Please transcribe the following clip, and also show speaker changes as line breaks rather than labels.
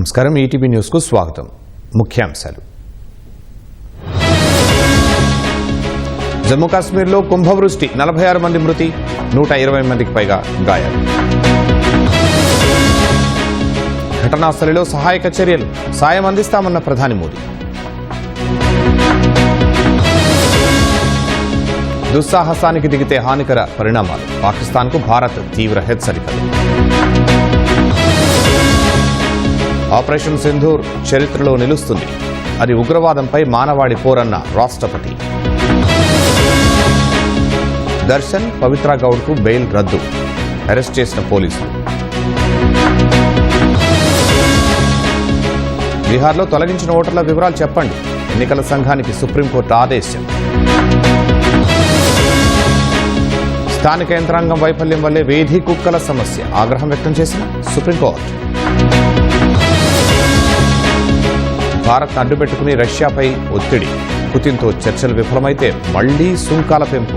నమస్కారం, ETV news కు స్వాగతం. ముఖ్యాంశాలు. జమ్మూ కాశ్మీర్లో కుంభవృష్టి, 46 మంది మృతి, 120 మందికి పైగా గాయాలు. ఘటనా స్థలిలో సహాయక చర్యలు, సాయం అందిస్తామన్న ప్రధాని మోదీ. దుస్సాహసానికి దిగితే హానికర పరిణామాలు, పాకిస్తాన్కు భారత్ తీవ్ర హెచ్చరికలు. ఆపరేషన్ సింధూర్ చరిత్రలో నిలుస్తుంది, అది ఉగ్రవాదంపై మానవాళి పోరన్న రాష్ట్రపతి. దర్శన్, పవిత్ర గౌడ్కు బెయిల్ రద్దు, అరెస్ట్ చేసిన పోలీసులు. బీహార్లో తొలగించిన ఓటర్ల వివరాలు చెప్పండి, ఎన్నికల సంఘానికి సుప్రీంకోర్టు ఆదేశం. స్థానిక యంత్రాంగం వైఫల్యం వల్లే వేధి కుక్కల సమస్య, ఆగ్రహం వ్యక్తం చేసిన సుప్రీంకోర్టు. భారత్ అడ్డుపెట్టుకుని రష్యాపై ఒత్తిడి, పుతిన్తో చర్చలు విఫలమైతే మళ్లీ సుంకాల పెంపు.